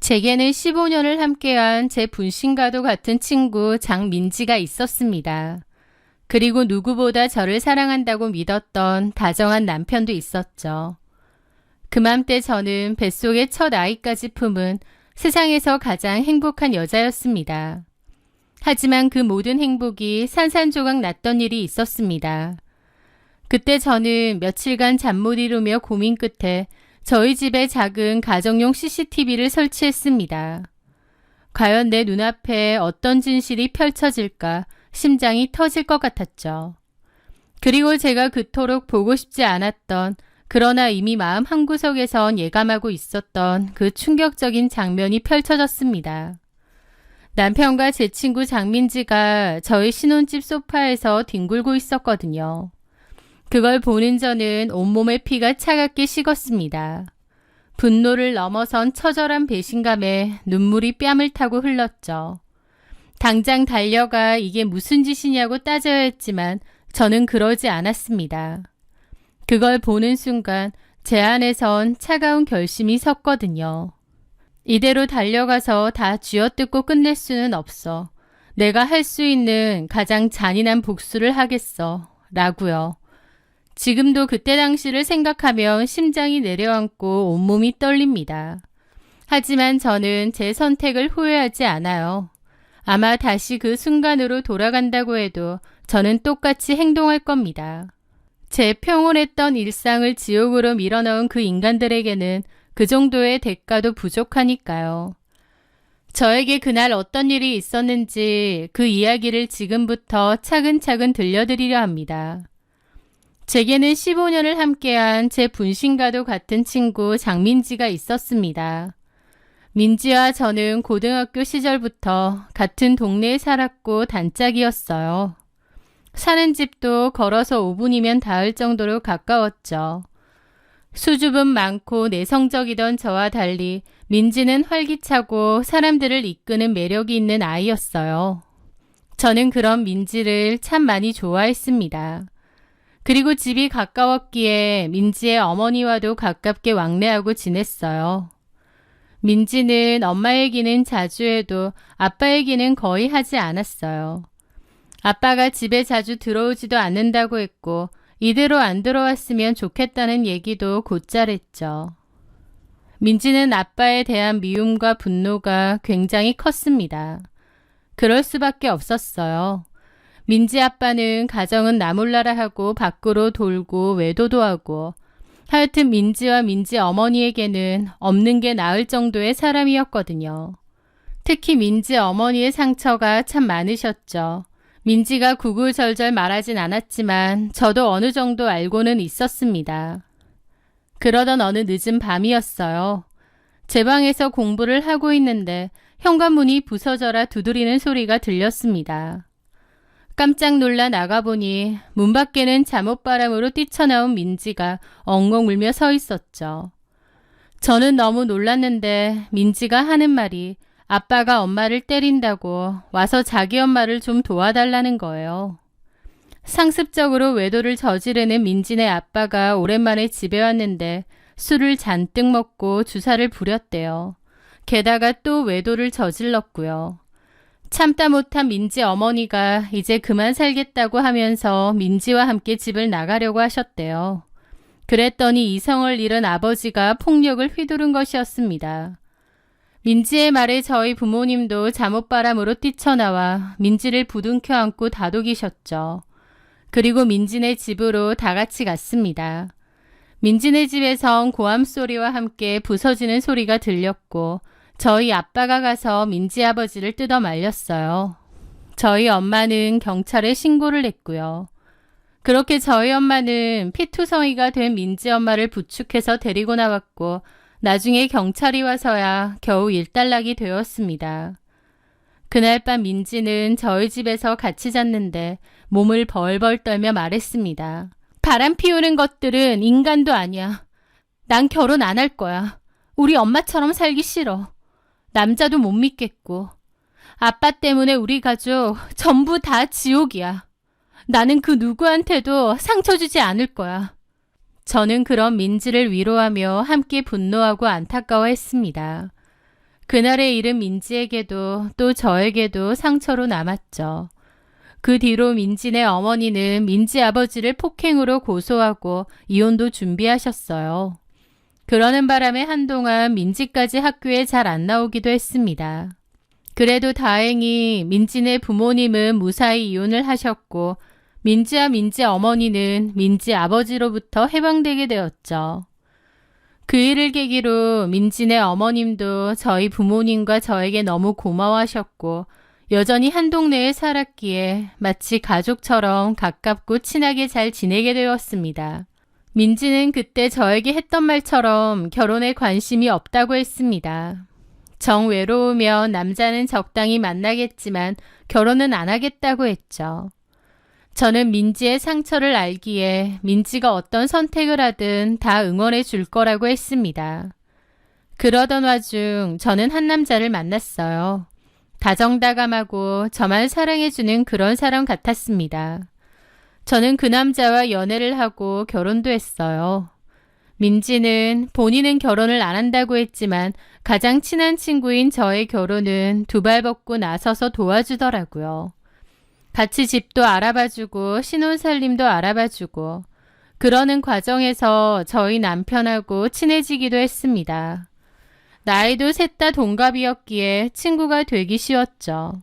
제게는 15년을 함께한 제 분신과도 같은 친구 장민지가 있었습니다. 그리고 누구보다 저를 사랑한다고 믿었던 다정한 남편도 있었죠. 그맘때 저는 뱃속에 첫 아이까지 품은 세상에서 가장 행복한 여자였습니다. 하지만 그 모든 행복이 산산조각 났던 일이 있었습니다. 그때 저는 며칠간 잠 못 이루며 고민 끝에 저희 집에 작은 가정용 CCTV를 설치했습니다. 과연 내 눈앞에 어떤 진실이 펼쳐질까 심장이 터질 것 같았죠. 그리고 제가 그토록 보고 싶지 않았던, 그러나 이미 마음 한구석에선 예감하고 있었던 그 충격적인 장면이 펼쳐졌습니다. 남편과 제 친구 장민지가 저희 신혼집 소파에서 뒹굴고 있었거든요. 그걸 보는 저는 온몸의 피가 차갑게 식었습니다. 분노를 넘어선 처절한 배신감에 눈물이 뺨을 타고 흘렀죠. 당장 달려가 이게 무슨 짓이냐고 따져야 했지만 저는 그러지 않았습니다. 그걸 보는 순간 제 안에선 차가운 결심이 섰거든요. 이대로 달려가서 다 쥐어뜯고 끝낼 수는 없어. 내가 할 수 있는 가장 잔인한 복수를 하겠어. 라고요. 지금도 그때 당시를 생각하면 심장이 내려앉고 온몸이 떨립니다. 하지만 저는 제 선택을 후회하지 않아요. 아마 다시 그 순간으로 돌아간다고 해도 저는 똑같이 행동할 겁니다. 제 평온했던 일상을 지옥으로 밀어넣은 그 인간들에게는 그 정도의 대가도 부족하니까요. 저에게 그날 어떤 일이 있었는지 그 이야기를 지금부터 차근차근 들려드리려 합니다. 제게는 15년을 함께한 제 분신과도 같은 친구 장민지가 있었습니다. 민지와 저는 고등학교 시절부터 같은 동네에 살았고 단짝이었어요. 사는 집도 걸어서 5분이면 닿을 정도로 가까웠죠. 수줍음 많고 내성적이던 저와 달리 민지는 활기차고 사람들을 이끄는 매력이 있는 아이였어요. 저는 그런 민지를 참 많이 좋아했습니다. 그리고 집이 가까웠기에 민지의 어머니와도 가깝게 왕래하고 지냈어요. 민지는 엄마 얘기는 자주 해도 아빠 얘기는 거의 하지 않았어요. 아빠가 집에 자주 들어오지도 않는다고 했고 이대로 안 들어왔으면 좋겠다는 얘기도 곧잘 했죠. 민지는 아빠에 대한 미움과 분노가 굉장히 컸습니다. 그럴 수밖에 없었어요. 민지 아빠는 가정은 나 몰라라 하고 밖으로 돌고 외도도 하고 하여튼 민지와 민지 어머니에게는 없는 게 나을 정도의 사람이었거든요. 특히 민지 어머니의 상처가 참 많으셨죠. 민지가 구구절절 말하진 않았지만 저도 어느 정도 알고는 있었습니다. 그러던 어느 늦은 밤이었어요. 제 방에서 공부를 하고 있는데 현관문이 부서져라 두드리는 소리가 들렸습니다. 깜짝 놀라 나가보니 문 밖에는 잠옷바람으로 뛰쳐나온 민지가 엉엉 울며 서 있었죠. 저는 너무 놀랐는데 민지가 하는 말이 아빠가 엄마를 때린다고 와서 자기 엄마를 좀 도와달라는 거예요. 상습적으로 외도를 저지르는 민지네 아빠가 오랜만에 집에 왔는데 술을 잔뜩 먹고 주사를 부렸대요. 게다가 또 외도를 저질렀고요. 참다 못한 민지 어머니가 이제 그만 살겠다고 하면서 민지와 함께 집을 나가려고 하셨대요. 그랬더니 이성을 잃은 아버지가 폭력을 휘두른 것이었습니다. 민지의 말에 저희 부모님도 잠옷바람으로 뛰쳐나와 민지를 부둥켜 안고 다독이셨죠. 그리고 민지네 집으로 다 같이 갔습니다. 민지네 집에선 고함 소리와 함께 부서지는 소리가 들렸고 저희 아빠가 가서 민지 아버지를 뜯어 말렸어요. 저희 엄마는 경찰에 신고를 했고요. 그렇게 저희 엄마는 피투성이가 된 민지 엄마를 부축해서 데리고 나왔고 나중에 경찰이 와서야 겨우 일단락이 되었습니다. 그날 밤 민지는 저희 집에서 같이 잤는데 몸을 벌벌 떨며 말했습니다. 바람 피우는 것들은 인간도 아니야. 난 결혼 안 할 거야. 우리 엄마처럼 살기 싫어. 남자도 못 믿겠고. 아빠 때문에 우리 가족 전부 다 지옥이야. 나는 그 누구한테도 상처 주지 않을 거야. 저는 그런 민지를 위로하며 함께 분노하고 안타까워했습니다. 그날의 일은 민지에게도 또 저에게도 상처로 남았죠. 그 뒤로 민지네 어머니는 민지 아버지를 폭행으로 고소하고 이혼도 준비하셨어요. 그러는 바람에 한동안 민지까지 학교에 잘 안 나오기도 했습니다. 그래도 다행히 민지네 부모님은 무사히 이혼을 하셨고 민지와 민지 어머니는 민지 아버지로부터 해방되게 되었죠. 그 일을 계기로 민지네 어머님도 저희 부모님과 저에게 너무 고마워하셨고 여전히 한 동네에 살았기에 마치 가족처럼 가깝고 친하게 잘 지내게 되었습니다. 민지는 그때 저에게 했던 말처럼 결혼에 관심이 없다고 했습니다. 정 외로우면 남자는 적당히 만나겠지만 결혼은 안 하겠다고 했죠. 저는 민지의 상처를 알기에 민지가 어떤 선택을 하든 다 응원해 줄 거라고 했습니다. 그러던 와중 저는 한 남자를 만났어요. 다정다감하고 저만 사랑해주는 그런 사람 같았습니다. 저는 그 남자와 연애를 하고 결혼도 했어요. 민지는 본인은 결혼을 안 한다고 했지만 가장 친한 친구인 저의 결혼은 두 발 벗고 나서서 도와주더라고요. 같이 집도 알아봐주고 신혼살림도 알아봐주고 그러는 과정에서 저희 남편하고 친해지기도 했습니다. 나이도 셋 다 동갑이었기에 친구가 되기 쉬웠죠.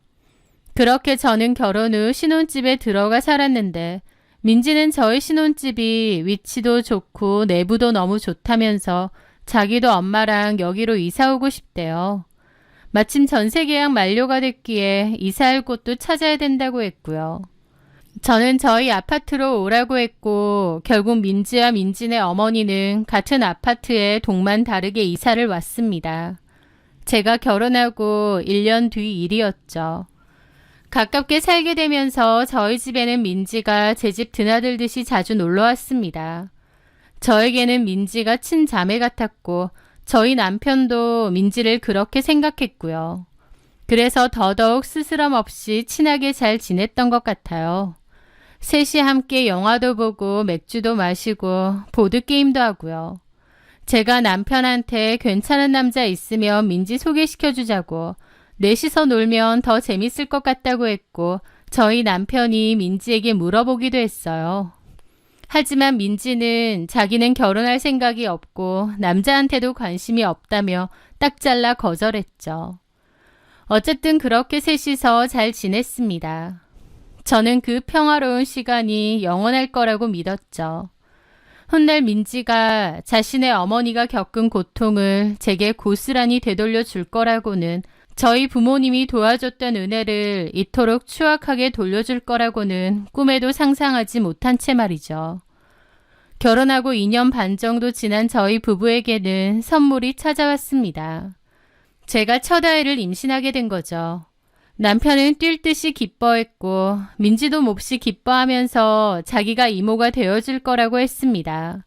그렇게 저는 결혼 후 신혼집에 들어가 살았는데 민지는 저희 신혼집이 위치도 좋고 내부도 너무 좋다면서 자기도 엄마랑 여기로 이사 오고 싶대요. 마침 전세 계약 만료가 됐기에 이사할 곳도 찾아야 된다고 했고요. 저는 저희 아파트로 오라고 했고 결국 민지와 민지네 어머니는 같은 아파트에 동만 다르게 이사를 왔습니다. 제가 결혼하고 1년 뒤 일이었죠. 가깝게 살게 되면서 저희 집에는 민지가 제 집 드나들듯이 자주 놀러 왔습니다. 저에게는 민지가 친자매 같았고 저희 남편도 민지를 그렇게 생각했고요. 그래서 더더욱 스스럼 없이 친하게 잘 지냈던 것 같아요. 셋이 함께 영화도 보고 맥주도 마시고 보드게임도 하고요. 제가 남편한테 괜찮은 남자 있으면 민지 소개시켜주자고 넷이서 놀면 더 재밌을 것 같다고 했고 저희 남편이 민지에게 물어보기도 했어요. 하지만 민지는 자기는 결혼할 생각이 없고 남자한테도 관심이 없다며 딱 잘라 거절했죠. 어쨌든 그렇게 셋이서 잘 지냈습니다. 저는 그 평화로운 시간이 영원할 거라고 믿었죠. 훗날 민지가 자신의 어머니가 겪은 고통을 제게 고스란히 되돌려 줄 거라고는 저희 부모님이 도와줬던 은혜를 이토록 추악하게 돌려줄 거라고는 꿈에도 상상하지 못한 채 말이죠. 결혼하고 2년 반 정도 지난 저희 부부에게는 선물이 찾아왔습니다. 제가 첫 아이를 임신하게 된 거죠. 남편은 뛸 듯이 기뻐했고 민지도 몹시 기뻐하면서 자기가 이모가 되어줄 거라고 했습니다.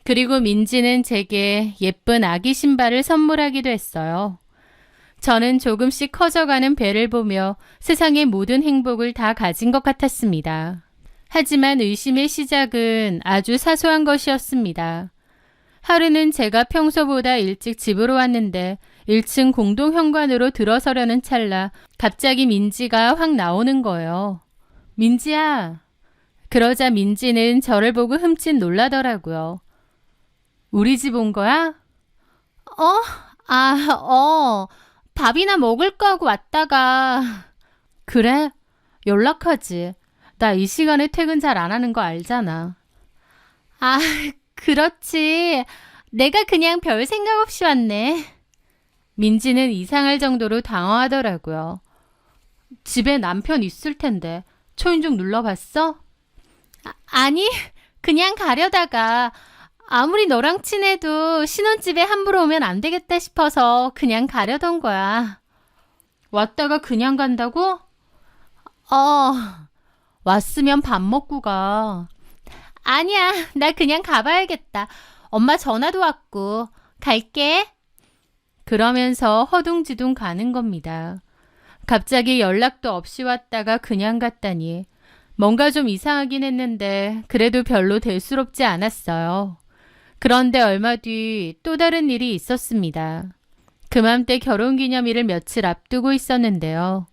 그리고 민지는 제게 예쁜 아기 신발을 선물하기도 했어요. 저는 조금씩 커져가는 배를 보며 세상의 모든 행복을 다 가진 것 같았습니다. 하지만 의심의 시작은 아주 사소한 것이었습니다. 하루는 제가 평소보다 일찍 집으로 왔는데 1층 공동현관으로 들어서려는 찰나 갑자기 민지가 확 나오는 거예요. 민지야. 그러자 민지는 저를 보고 흠칫 놀라더라고요. 우리 집 온 거야? 밥이나 먹을까 하고 왔다가. 그래? 연락하지. 나 이 시간에 퇴근 잘 안 하는 거 알잖아. 아, 그렇지. 내가 그냥 별 생각 없이 왔네. 민지는 이상할 정도로 당황하더라고요. 집에 남편 있을 텐데 초인종 눌러봤어? 아니, 그냥 가려다가 아무리 너랑 친해도 신혼집에 함부로 오면 안 되겠다 싶어서 그냥 가려던 거야. 왔다가 그냥 간다고? 왔으면 밥 먹고 가. 아니야, 나 그냥 가봐야겠다. 엄마 전화도 왔고. 갈게. 그러면서 허둥지둥 가는 겁니다. 갑자기 연락도 없이 왔다가 그냥 갔다니. 뭔가 좀 이상하긴 했는데 그래도 별로 대수롭지 않았어요. 그런데 얼마 뒤 또 다른 일이 있었습니다. 그맘때 결혼기념일을 며칠 앞두고 있었는데요.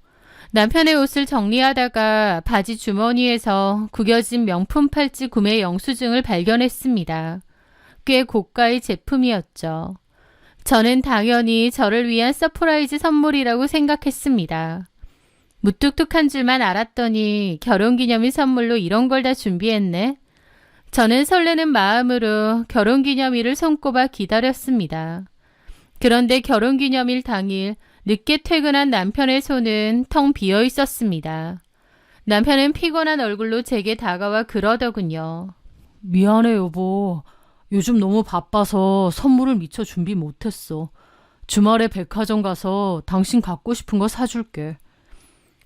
남편의 옷을 정리하다가 바지 주머니에서 구겨진 명품 팔찌 구매 영수증을 발견했습니다. 꽤 고가의 제품이었죠. 저는 당연히 저를 위한 서프라이즈 선물이라고 생각했습니다. 무뚝뚝한 줄만 알았더니 결혼기념일 선물로 이런 걸 다 준비했네. 저는 설레는 마음으로 결혼기념일을 손꼽아 기다렸습니다. 그런데 결혼기념일 당일 늦게 퇴근한 남편의 손은 텅 비어 있었습니다. 남편은 피곤한 얼굴로 제게 다가와 그러더군요. 미안해 여보. 요즘 너무 바빠서 선물을 미처 준비 못했어. 주말에 백화점 가서 당신 갖고 싶은 거 사줄게.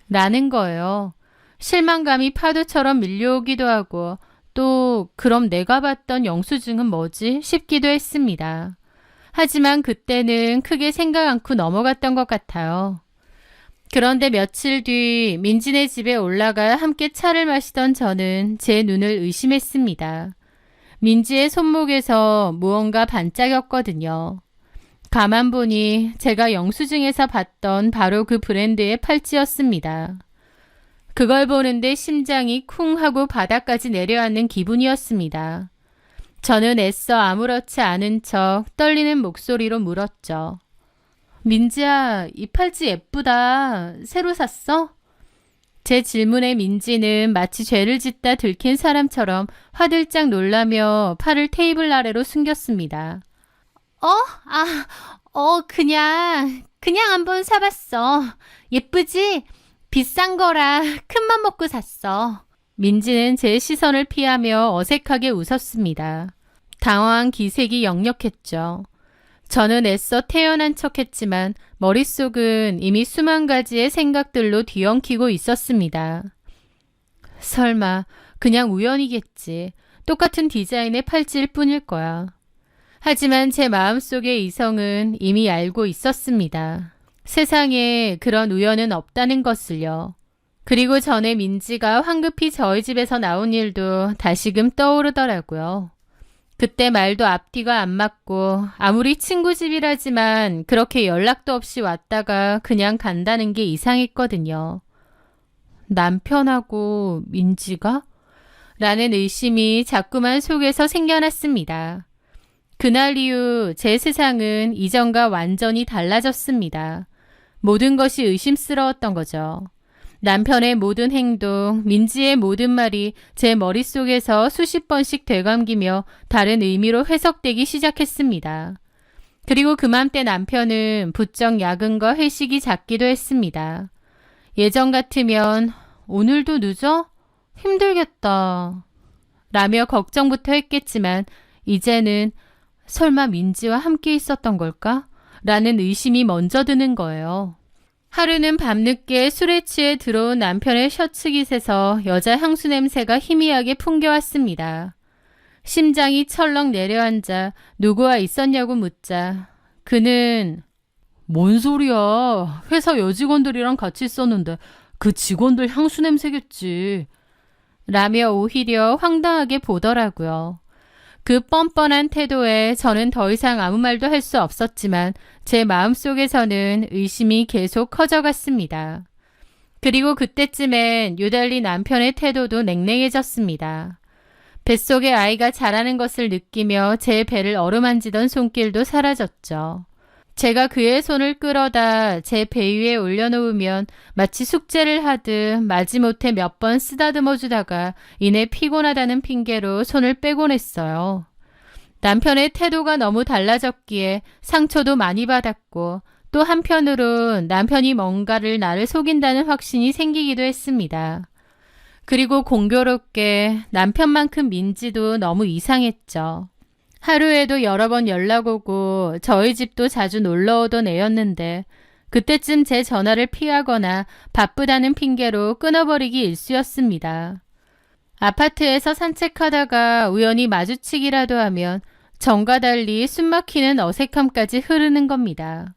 라는 거예요. 실망감이 파도처럼 밀려오기도 하고 또 그럼 내가 받던 영수증은 뭐지 싶기도 했습니다. 하지만 그때는 크게 생각 않고 넘어갔던 것 같아요. 그런데 며칠 뒤 민지네 집에 올라가 함께 차를 마시던 저는 제 눈을 의심했습니다. 민지의 손목에서 무언가 반짝였거든요. 가만 보니 제가 영수증에서 봤던 바로 그 브랜드의 팔찌였습니다. 그걸 보는데 심장이 쿵 하고 바닥까지 내려앉는 기분이었습니다. 저는 애써 아무렇지 않은 척 떨리는 목소리로 물었죠. 민지야, 이 팔찌 예쁘다. 새로 샀어? 제 질문에 민지는 마치 죄를 짓다 들킨 사람처럼 화들짝 놀라며 팔을 테이블 아래로 숨겼습니다. 그냥 한번 사봤어. 예쁘지? 비싼 거라 큰맘 먹고 샀어. 민지는 제 시선을 피하며 어색하게 웃었습니다. 당황한 기색이 역력했죠. 저는 애써 태연한 척했지만 머릿속은 이미 수만 가지의 생각들로 뒤엉키고 있었습니다. 설마 그냥 우연이겠지. 똑같은 디자인의 팔찌일 뿐일 거야. 하지만 제 마음속의 이성은 이미 알고 있었습니다. 세상에 그런 우연은 없다는 것을요. 그리고 전에 민지가 황급히 저희 집에서 나온 일도 다시금 떠오르더라고요. 그때 말도 앞뒤가 안 맞고 아무리 친구 집이라지만 그렇게 연락도 없이 왔다가 그냥 간다는 게 이상했거든요. 남편하고 민지가? 라는 의심이 자꾸만 속에서 생겨났습니다. 그날 이후 제 세상은 이전과 완전히 달라졌습니다. 모든 것이 의심스러웠던 거죠. 남편의 모든 행동, 민지의 모든 말이 제 머릿속에서 수십 번씩 되감기며 다른 의미로 해석되기 시작했습니다. 그리고 그맘때 남편은 부쩍 야근과 회식이 잦기도 했습니다. 예전 같으면 오늘도 늦어? 힘들겠다. 라며 걱정부터 했겠지만 이제는 설마 민지와 함께 있었던 걸까? 라는 의심이 먼저 드는 거예요. 하루는 밤늦게 술에 취해 들어온 남편의 셔츠깃에서 여자 향수 냄새가 희미하게 풍겨왔습니다. 심장이 철렁 내려앉아 누구와 있었냐고 묻자 그는 뭔 소리야. 회사 여직원들이랑 같이 있었는데 그 직원들 향수 냄새겠지. 라며 오히려 황당하게 보더라고요. 그 뻔뻔한 태도에 저는 더 이상 아무 말도 할 수 없었지만 제 마음속에서는 의심이 계속 커져갔습니다. 그리고 그때쯤엔 유달리 남편의 태도도 냉랭해졌습니다. 뱃속에 아이가 자라는 것을 느끼며 제 배를 어루만지던 손길도 사라졌죠. 제가 그의 손을 끌어다 제 배 위에 올려놓으면 마치 숙제를 하듯 마지못해 몇 번 쓰다듬어 주다가 이내 피곤하다는 핑계로 손을 빼곤 했어요. 남편의 태도가 너무 달라졌기에 상처도 많이 받았고 또 한편으론 남편이 뭔가를 나를 속인다는 확신이 생기기도 했습니다. 그리고 공교롭게 남편만큼 민지도 너무 이상했죠. 하루에도 여러 번 연락 오고 저희 집도 자주 놀러 오던 애였는데 그때쯤 제 전화를 피하거나 바쁘다는 핑계로 끊어버리기 일쑤였습니다. 아파트에서 산책하다가 우연히 마주치기라도 하면 전과 달리 숨막히는 어색함까지 흐르는 겁니다.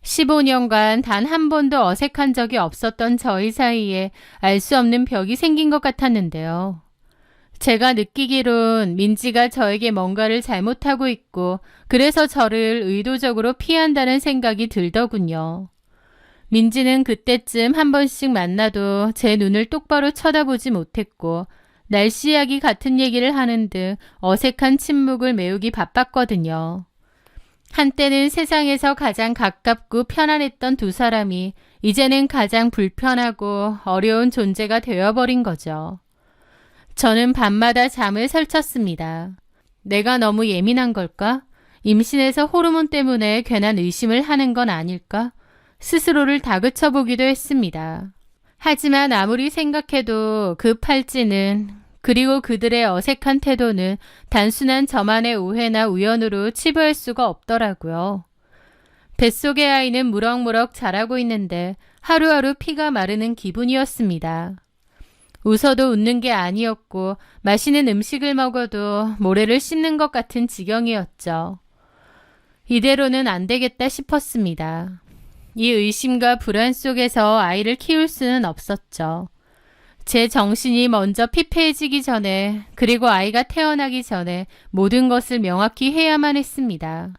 15년간 단 한 번도 어색한 적이 없었던 저희 사이에 알 수 없는 벽이 생긴 것 같았는데요. 제가 느끼기론 민지가 저에게 뭔가를 잘못하고 있고 그래서 저를 의도적으로 피한다는 생각이 들더군요. 민지는 그때쯤 한 번씩 만나도 제 눈을 똑바로 쳐다보지 못했고 날씨 이야기 같은 얘기를 하는 등 어색한 침묵을 메우기 바빴거든요. 한때는 세상에서 가장 가깝고 편안했던 두 사람이 이제는 가장 불편하고 어려운 존재가 되어버린 거죠. 저는 밤마다 잠을 설쳤습니다. 내가 너무 예민한 걸까? 임신해서 호르몬 때문에 괜한 의심을 하는 건 아닐까? 스스로를 다그쳐보기도 했습니다. 하지만 아무리 생각해도 그 팔찌는 그리고 그들의 어색한 태도는 단순한 저만의 오해나 우연으로 치부할 수가 없더라고요. 뱃속의 아이는 무럭무럭 자라고 있는데 하루하루 피가 마르는 기분이었습니다. 웃어도 웃는 게 아니었고 맛있는 음식을 먹어도 모래를 씹는 것 같은 지경이었죠. 이대로는 안 되겠다 싶었습니다. 이 의심과 불안 속에서 아이를 키울 수는 없었죠. 제 정신이 먼저 피폐해지기 전에 그리고 아이가 태어나기 전에 모든 것을 명확히 해야만 했습니다.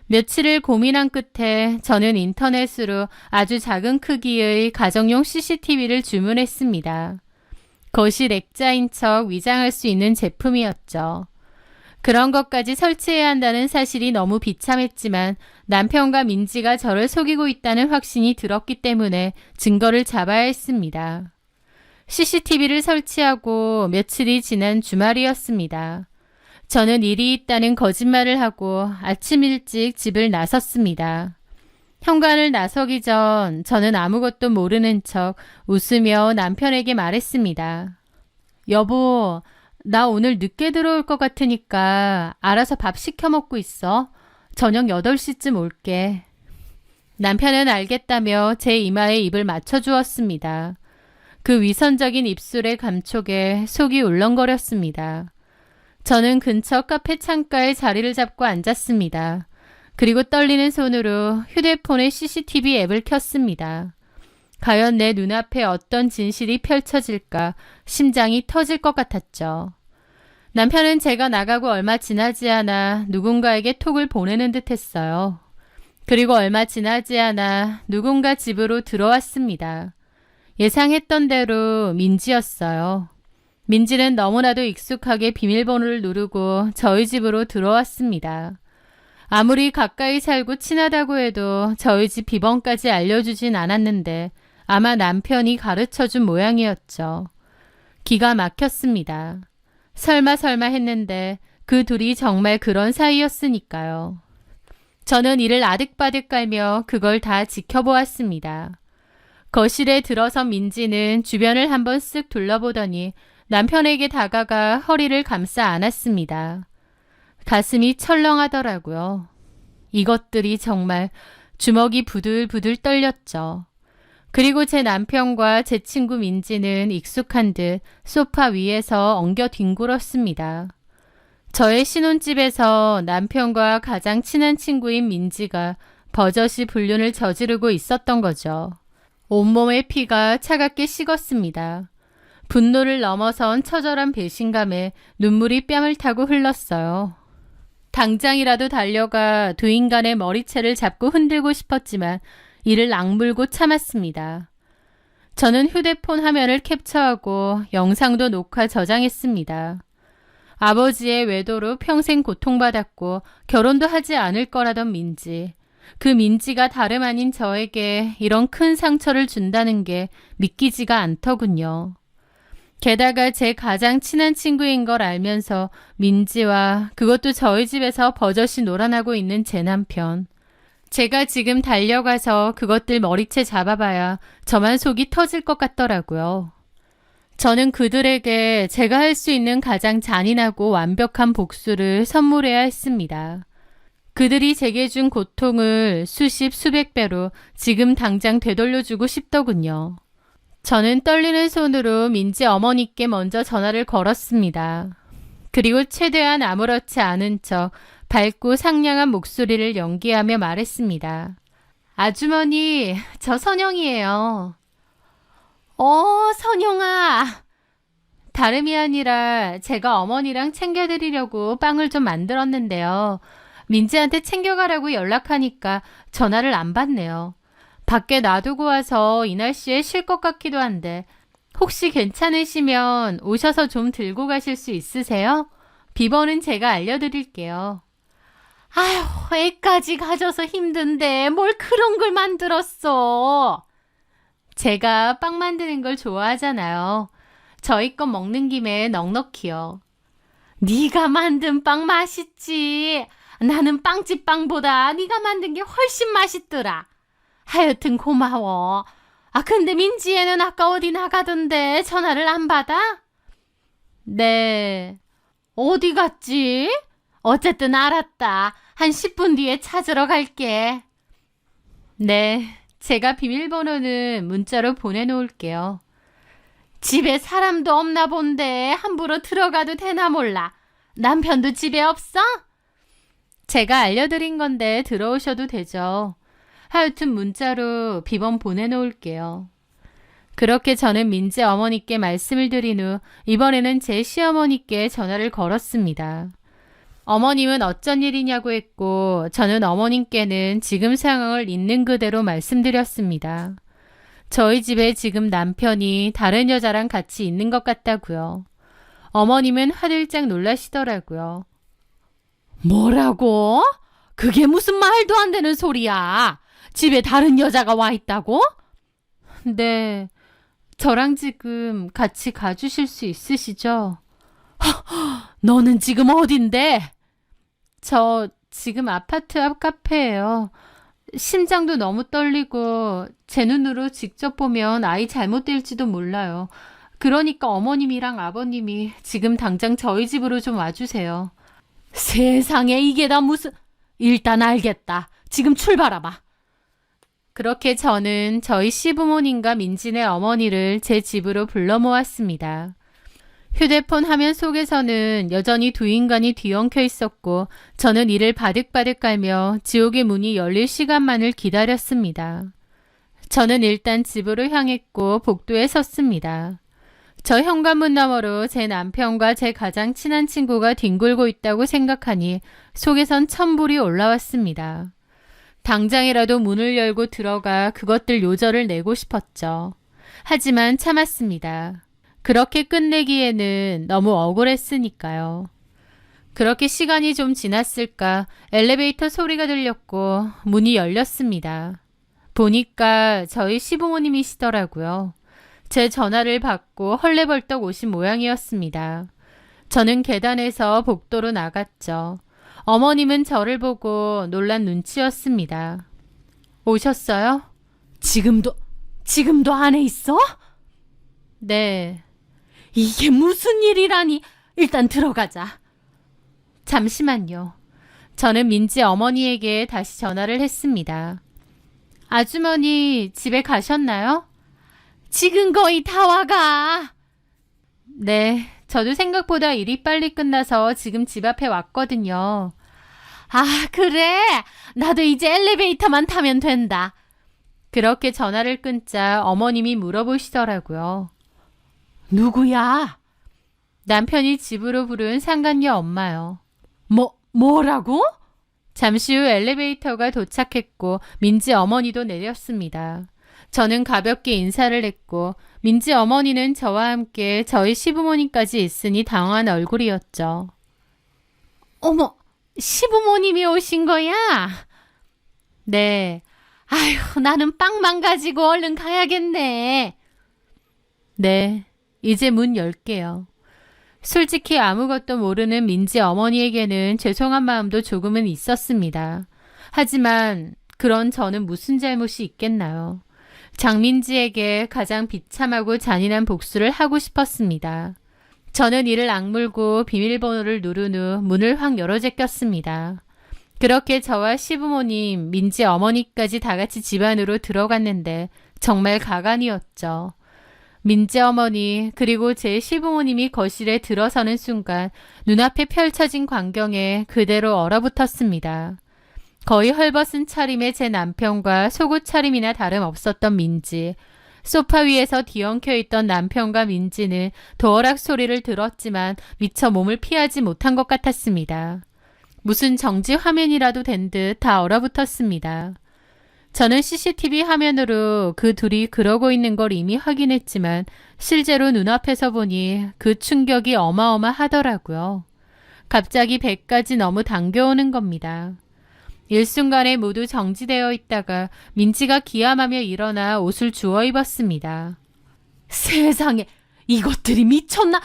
며칠을 고민한 끝에 저는 인터넷으로 아주 작은 크기의 가정용 CCTV를 주문했습니다. 거실 액자인 척 위장할 수 있는 제품이었죠. 그런 것까지 설치해야 한다는 사실이 너무 비참했지만 남편과 민지가 저를 속이고 있다는 확신이 들었기 때문에 증거를 잡아야 했습니다. CCTV를 설치하고 며칠이 지난 주말이었습니다. 저는 일이 있다는 거짓말을 하고 아침 일찍 집을 나섰습니다. 현관을 나서기 전 저는 아무것도 모르는 척 웃으며 남편에게 말했습니다. 여보, 나 오늘 늦게 들어올 것 같으니까 알아서 밥 시켜 먹고 있어. 저녁 8시쯤 올게. 남편은 알겠다며 제 이마에 입을 맞춰주었습니다. 그 위선적인 입술의 감촉에 속이 울렁거렸습니다. 저는 근처 카페 창가에 자리를 잡고 앉았습니다. 그리고 떨리는 손으로 휴대폰의 CCTV 앱을 켰습니다. 과연 내 눈앞에 어떤 진실이 펼쳐질까 심장이 터질 것 같았죠. 남편은 제가 나가고 얼마 지나지 않아 누군가에게 톡을 보내는 듯 했어요. 그리고 얼마 지나지 않아 누군가 집으로 들어왔습니다. 예상했던 대로 민지였어요. 민지는 너무나도 익숙하게 비밀번호를 누르고 저희 집으로 들어왔습니다. 아무리 가까이 살고 친하다고 해도 저희 집 비번까지 알려주진 않았는데 아마 남편이 가르쳐준 모양이었죠. 기가 막혔습니다. 설마 했는데 그 둘이 정말 그런 사이였으니까요. 저는 이를 아득바득 깔며 그걸 다 지켜보았습니다. 거실에 들어선 민지는 주변을 한번 쓱 둘러보더니 남편에게 다가가 허리를 감싸 안았습니다. 가슴이 철렁하더라고요. 이것들이 정말 주먹이 부들부들 떨렸죠. 그리고 제 남편과 제 친구 민지는 익숙한 듯 소파 위에서 엉겨 뒹굴었습니다. 저의 신혼집에서 남편과 가장 친한 친구인 민지가 버젓이 불륜을 저지르고 있었던 거죠. 온몸의 피가 차갑게 식었습니다. 분노를 넘어선 처절한 배신감에 눈물이 뺨을 타고 흘렀어요. 당장이라도 달려가 두 인간의 머리채를 잡고 흔들고 싶었지만 이를 악물고 참았습니다. 저는 휴대폰 화면을 캡처하고 영상도 녹화 저장했습니다. 아버지의 외도로 평생 고통받았고 결혼도 하지 않을 거라던 민지. 그 민지가 다름 아닌 저에게 이런 큰 상처를 준다는 게 믿기지가 않더군요. 게다가 제 가장 친한 친구인 걸 알면서 민지와 그것도 저희 집에서 버젓이 놀아나고 있는 제 남편. 제가 지금 달려가서 그것들 머리채 잡아봐야 저만 속이 터질 것 같더라고요. 저는 그들에게 제가 할 수 있는 가장 잔인하고 완벽한 복수를 선물해야 했습니다. 그들이 제게 준 고통을 수십 수백 배로 지금 당장 되돌려주고 싶더군요. 저는 떨리는 손으로 민지 어머니께 먼저 전화를 걸었습니다. 그리고 최대한 아무렇지 않은 척 밝고 상냥한 목소리를 연기하며 말했습니다. 아주머니, 저 선영이에요. 선영아. 다름이 아니라 제가 어머니랑 챙겨드리려고 빵을 좀 만들었는데요. 민지한테 챙겨가라고 연락하니까 전화를 안 받네요. 밖에 놔두고 와서 이 날씨에 쉴 것 같기도 한데 혹시 괜찮으시면 오셔서 좀 들고 가실 수 있으세요? 비번은 제가 알려드릴게요. 아휴, 애까지 가져서 힘든데 뭘 그런 걸 만들었어. 제가 빵 만드는 걸 좋아하잖아요. 저희 것 먹는 김에 넉넉히요. 네가 만든 빵 맛있지. 나는 빵집 빵보다 네가 만든 게 훨씬 맛있더라. 하여튼 고마워. 아, 근데 민지애는 아까 어디 나가던데 전화를 안 받아? 네. 어디 갔지? 어쨌든 알았다. 한 10분 뒤에 찾으러 갈게. 네. 제가 비밀번호는 문자로 보내놓을게요. 집에 사람도 없나 본데 함부로 들어가도 되나 몰라. 남편도 집에 없어? 제가 알려드린 건데 들어오셔도 되죠. 하여튼 문자로 비번 보내놓을게요. 그렇게 저는 민지 어머니께 말씀을 드린 후 이번에는 제 시어머니께 전화를 걸었습니다. 어머님은 어쩐 일이냐고 했고 저는 어머님께는 지금 상황을 있는 그대로 말씀드렸습니다. 저희 집에 지금 남편이 다른 여자랑 같이 있는 것 같다고요. 어머님은 화들짝 놀라시더라고요. 뭐라고? 그게 무슨 말도 안 되는 소리야. 집에 다른 여자가 와 있다고? 네, 저랑 지금 같이 가주실 수 있으시죠? 너는 지금 어딘데? 저 지금 아파트 앞 카페예요. 심장도 너무 떨리고 제 눈으로 직접 보면 아이 잘못될지도 몰라요. 그러니까 어머님이랑 아버님이 지금 당장 저희 집으로 좀 와주세요. 세상에 이게 다 무슨... 일단 알겠다. 지금 출발해봐. 그렇게 저는 저희 시부모님과 민진의 어머니를 제 집으로 불러 모았습니다. 휴대폰 화면 속에서는 여전히 두 인간이 뒤엉켜 있었고 저는 이를 바득바득 깔며 지옥의 문이 열릴 시간만을 기다렸습니다. 저는 일단 집으로 향했고 복도에 섰습니다. 저 현관문 너머로 제 남편과 제 가장 친한 친구가 뒹굴고 있다고 생각하니 속에선 천불이 올라왔습니다. 당장이라도 문을 열고 들어가 그것들 요절을 내고 싶었죠. 하지만 참았습니다. 그렇게 끝내기에는 너무 억울했으니까요. 그렇게 시간이 좀 지났을까 엘리베이터 소리가 들렸고 문이 열렸습니다. 보니까 저희 시부모님이시더라고요. 제 전화를 받고 헐레벌떡 오신 모양이었습니다. 저는 계단에서 복도로 나갔죠. 어머님은 저를 보고 놀란 눈치였습니다. 오셨어요? 지금도 안에 있어? 네. 이게 무슨 일이라니. 일단 들어가자. 잠시만요. 저는 민지 어머니에게 다시 전화를 했습니다. 아주머니 집에 가셨나요? 지금 거의 다 와가. 네, 저도 생각보다 일이 빨리 끝나서 지금 집 앞에 왔거든요. 아, 그래? 나도 이제 엘리베이터만 타면 된다. 그렇게 전화를 끊자 어머님이 물어보시더라고요. 누구야? 남편이 집으로 부른 상간녀 엄마요. 뭐라고? 잠시 후 엘리베이터가 도착했고 민지 어머니도 내렸습니다. 저는 가볍게 인사를 했고 민지 어머니는 저와 함께 저희 시부모님까지 있으니 당황한 얼굴이었죠. 어머, 시부모님이 오신 거야? 네. 아휴, 나는 빵만 가지고 얼른 가야겠네. 네, 이제 문 열게요. 솔직히 아무것도 모르는 민지 어머니에게는 죄송한 마음도 조금은 있었습니다. 하지만 그런 저는 무슨 잘못이 있겠나요? 장민지에게 가장 비참하고 잔인한 복수를 하고 싶었습니다. 저는 이를 악물고 비밀번호를 누른 후 문을 확 열어 제꼈습니다. 그렇게 저와 시부모님, 민지 어머니까지 다 같이 집 안으로 들어갔는데 정말 가관이었죠. 민지 어머니 그리고 제 시부모님이 거실에 들어서는 순간 눈앞에 펼쳐진 광경에 그대로 얼어붙었습니다. 거의 헐벗은 차림의 제 남편과 속옷 차림이나 다름없었던 민지, 소파 위에서 뒤엉켜 있던 남편과 민지는 도어락 소리를 들었지만 미처 몸을 피하지 못한 것 같았습니다. 무슨 정지 화면이라도 된 듯 다 얼어붙었습니다. 저는 CCTV 화면으로 그 둘이 그러고 있는 걸 이미 확인했지만 실제로 눈앞에서 보니 그 충격이 어마어마하더라고요. 갑자기 배까지 너무 당겨오는 겁니다. 일순간에 모두 정지되어 있다가 민지가 기함하며 일어나 옷을 주워 입었습니다. 세상에, 이것들이 미쳤나?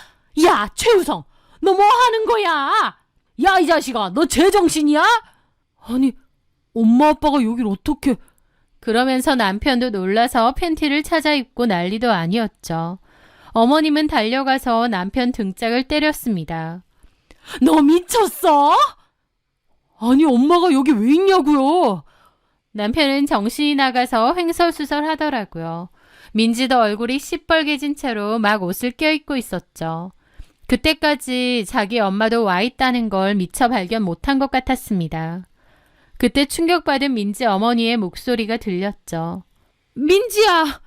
야, 최우성, 너 뭐 하는 거야? 야, 이 자식아, 너 제정신이야? 아니, 엄마 아빠가 여길 어떻게... 그러면서 남편도 놀라서 팬티를 찾아 입고 난리도 아니었죠. 어머님은 달려가서 남편 등짝을 때렸습니다. 너 미쳤어? 아니, 엄마가 여기 왜 있냐고요? 남편은 정신이 나가서 횡설수설 하더라고요. 민지도 얼굴이 시뻘개진 채로 막 옷을 껴입고 있었죠. 그때까지 자기 엄마도 와 있다는 걸 미처 발견 못한 것 같았습니다. 그때 충격받은 민지 어머니의 목소리가 들렸죠. 민지야!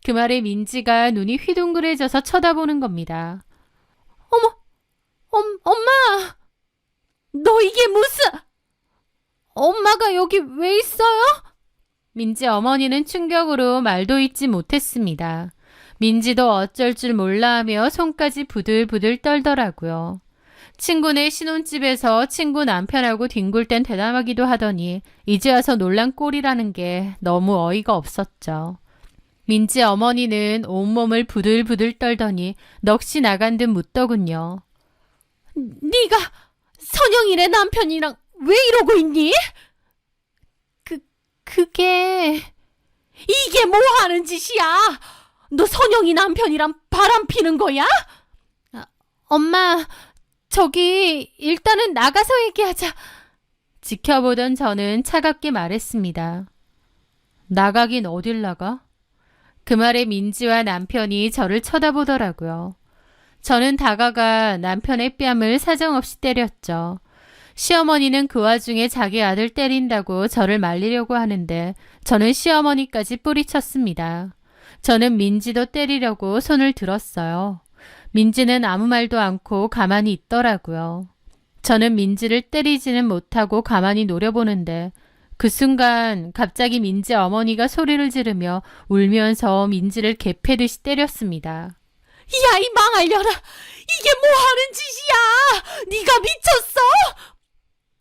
그 말에 민지가 눈이 휘둥그레져서 쳐다보는 겁니다. 엄마! 너 이게 무슨... 엄마가 여기 왜 있어요? 민지 어머니는 충격으로 말도 잇지 못했습니다. 민지도 어쩔 줄 몰라 하며 손까지 부들부들 떨더라고요. 친구네 신혼집에서 친구 남편하고 뒹굴 땐 대담하기도 하더니 이제 와서 놀란 꼴이라는 게 너무 어이가 없었죠. 민지 어머니는 온몸을 부들부들 떨더니 넋이 나간 듯 묻더군요. 네가 선영이네 남편이랑 왜 이러고 있니? 그게... 이게 뭐 하는 짓이야? 너 선영이 남편이랑 바람 피는 거야? 엄마, 저기 일단은 나가서 얘기하자. 지켜보던 저는 차갑게 말했습니다. 나가긴 어딜 나가? 그 말에 민지와 남편이 저를 쳐다보더라고요. 저는 다가가 남편의 뺨을 사정없이 때렸죠. 시어머니는 그 와중에 자기 아들 때린다고 저를 말리려고 하는데 저는 시어머니까지 뿌리쳤습니다. 저는 민지도 때리려고 손을 들었어요. 민지는 아무 말도 않고 가만히 있더라고요. 저는 민지를 때리지는 못하고 가만히 노려보는데 그 순간 갑자기 민지 어머니가 소리를 지르며 울면서 민지를 개패듯이 때렸습니다. 야, 이 망할려나! 이게 뭐 하는 짓이야! 네가 미쳤어?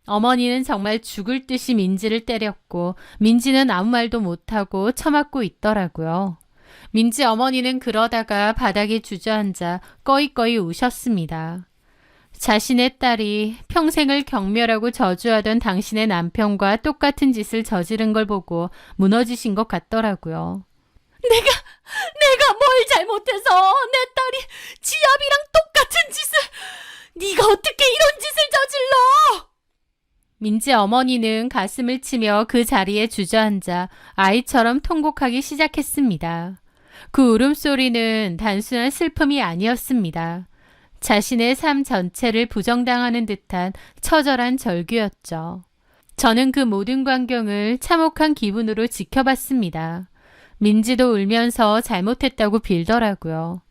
어머니는 정말 죽을 듯이 민지를 때렸고 민지는 아무 말도 못하고 처맞고 있더라고요. 민지 어머니는 그러다가 바닥에 주저앉아 꺼이꺼이 우셨습니다. 자신의 딸이 평생을 경멸하고 저주하던 당신의 남편과 똑같은 짓을 저지른 걸 보고 무너지신 것 같더라고요. 내가 뭘 잘못해서 내 딸이 지압이랑 똑같은 짓을... 네가 어떻게 이런 짓을 저질러? 민지 어머니는 가슴을 치며 그 자리에 주저앉아 아이처럼 통곡하기 시작했습니다. 그 울음소리는 단순한 슬픔이 아니었습니다. 자신의 삶 전체를 부정당하는 듯한 처절한 절규였죠. 저는 그 모든 광경을 참혹한 기분으로 지켜봤습니다. 민지도 울면서 잘못했다고 빌더라고요.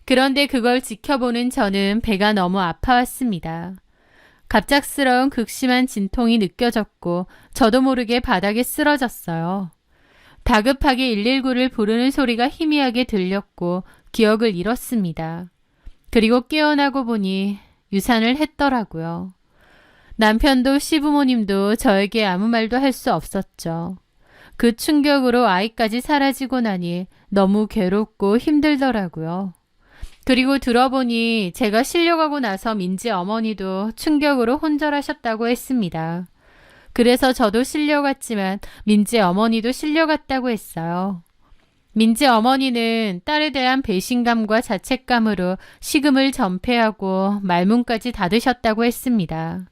그런데 그걸 지켜보는 저는 배가 너무 아파왔습니다. 갑작스러운 극심한 진통이 느껴졌고 저도 모르게 바닥에 쓰러졌어요. 다급하게 119를 부르는 소리가 희미하게 들렸고 기억을 잃었습니다. 그리고 깨어나고 보니 유산을 했더라고요. 남편도 시부모님도 저에게 아무 말도 할 수 없었죠. 그 충격으로 아이까지 사라지고 나니 너무 괴롭고 힘들더라고요. 그리고 들어보니 제가 실려가고 나서 민지 어머니도 충격으로 혼절하셨다고 했습니다. 그래서 저도 실려갔지만 민지 어머니도 실려갔다고 했어요. 민지 어머니는 딸에 대한 배신감과 자책감으로 식음을 전폐하고 말문까지 닫으셨다고 했습니다.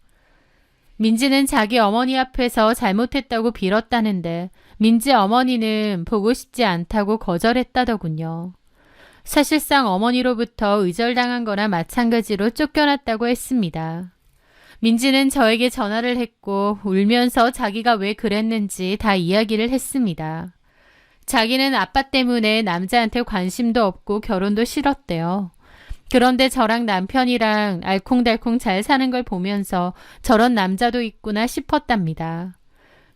민지는 자기 어머니 앞에서 잘못했다고 빌었다는데 민지 어머니는 보고 싶지 않다고 거절했다더군요. 사실상 어머니로부터 의절당한 거나 마찬가지로 쫓겨났다고 했습니다. 민지는 저에게 전화를 했고 울면서 자기가 왜 그랬는지 다 이야기를 했습니다. 자기는 아빠 때문에 남자한테 관심도 없고 결혼도 싫었대요. 그런데 저랑 남편이랑 알콩달콩 잘 사는 걸 보면서 저런 남자도 있구나 싶었답니다.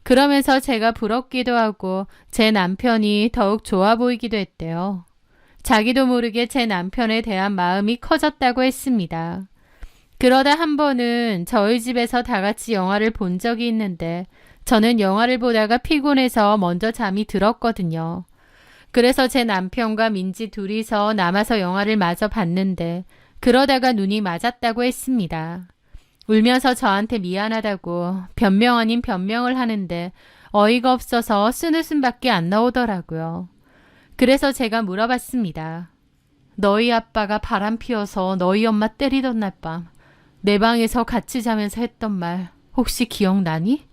그러면서 제가 부럽기도 하고 제 남편이 더욱 좋아 보이기도 했대요. 자기도 모르게 제 남편에 대한 마음이 커졌다고 했습니다. 그러다 한 번은 저희 집에서 다 같이 영화를 본 적이 있는데 저는 영화를 보다가 피곤해서 먼저 잠이 들었거든요. 그래서 제 남편과 민지 둘이서 남아서 영화를 마저 봤는데 그러다가 눈이 맞았다고 했습니다. 울면서 저한테 미안하다고 변명 아닌 변명을 하는데 어이가 없어서 쓴웃음밖에 안 나오더라고요. 그래서 제가 물어봤습니다. 너희 아빠가 바람 피워서 너희 엄마 때리던 날 밤 내 방에서 같이 자면서 했던 말 혹시 기억나니?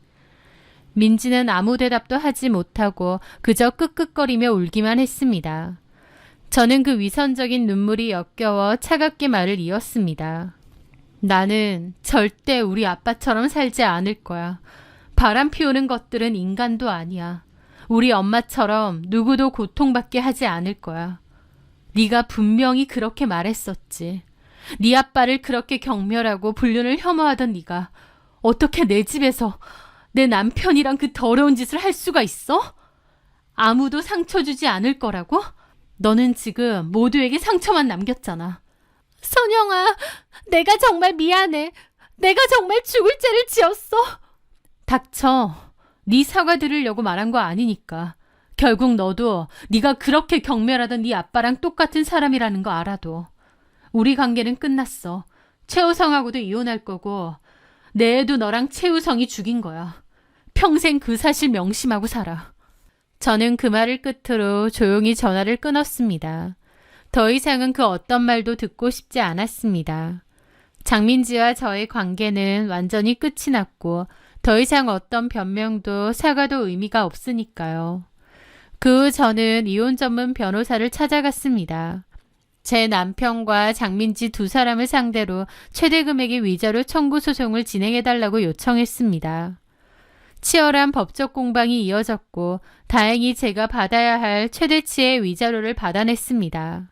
민지는 아무 대답도 하지 못하고 그저 끄끄거리며 울기만 했습니다. 저는 그 위선적인 눈물이 역겨워 차갑게 말을 이었습니다. 나는 절대 우리 아빠처럼 살지 않을 거야. 바람 피우는 것들은 인간도 아니야. 우리 엄마처럼 누구도 고통받게 하지 않을 거야. 네가 분명히 그렇게 말했었지. 네 아빠를 그렇게 경멸하고 불륜을 혐오하던 네가 어떻게 내 집에서 내 남편이랑 그 더러운 짓을 할 수가 있어? 아무도 상처 주지 않을 거라고? 너는 지금 모두에게 상처만 남겼잖아. 선영아, 내가 정말 미안해. 내가 정말 죽을 죄를 지었어. 닥쳐. 네 사과 들으려고 말한 거 아니니까. 결국 너도 네가 그렇게 경멸하던 네 아빠랑 똑같은 사람이라는 거 알아도. 우리 관계는 끝났어. 최우성하고도 이혼할 거고 내 애도 너랑 최우성이 죽인 거야. 평생 그 사실 명심하고 살아. 저는 그 말을 끝으로 조용히 전화를 끊었습니다. 더 이상은 그 어떤 말도 듣고 싶지 않았습니다. 장민지와 저의 관계는 완전히 끝이 났고 더 이상 어떤 변명도 사과도 의미가 없으니까요. 그 후 저는 이혼 전문 변호사를 찾아갔습니다. 제 남편과 장민지 두 사람을 상대로 최대 금액의 위자료 청구 소송을 진행해달라고 요청했습니다. 치열한 법적 공방이 이어졌고 다행히 제가 받아야 할 최대치의 위자료를 받아냈습니다.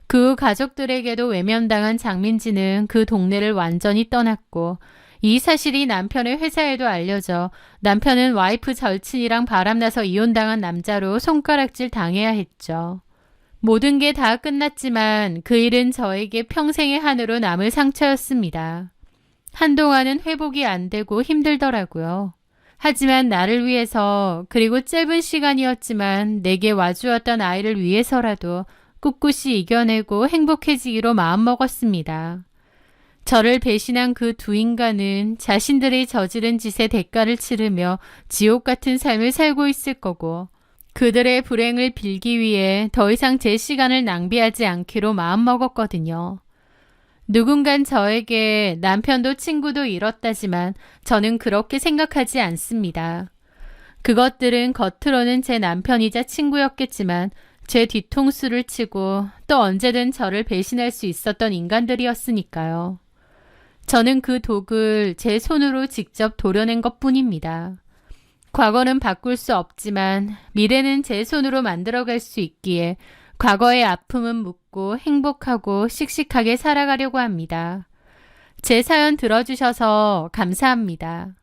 그 후 가족들에게도 외면당한 장민지는 그 동네를 완전히 떠났고 이 사실이 남편의 회사에도 알려져 남편은 와이프 절친이랑 바람나서 이혼당한 남자로 손가락질 당해야 했죠. 모든 게 다 끝났지만 그 일은 저에게 평생의 한으로 남을 상처였습니다. 한동안은 회복이 안 되고 힘들더라고요. 하지만 나를 위해서 그리고 짧은 시간이었지만 내게 와주었던 아이를 위해서라도 꿋꿋이 이겨내고 행복해지기로 마음먹었습니다. 저를 배신한 그 두 인간은 자신들이 저지른 짓의 대가를 치르며 지옥 같은 삶을 살고 있을 거고 그들의 불행을 빌기 위해 더 이상 제 시간을 낭비하지 않기로 마음먹었거든요. 누군간 저에게 남편도 친구도 잃었다지만 저는 그렇게 생각하지 않습니다. 그것들은 겉으로는 제 남편이자 친구였겠지만 제 뒤통수를 치고 또 언제든 저를 배신할 수 있었던 인간들이었으니까요. 저는 그 독을 제 손으로 직접 도려낸 것뿐입니다. 과거는 바꿀 수 없지만 미래는 제 손으로 만들어갈 수 있기에 과거의 아픔은 묻고 행복하고 씩씩하게 살아가려고 합니다. 제 사연 들어주셔서 감사합니다.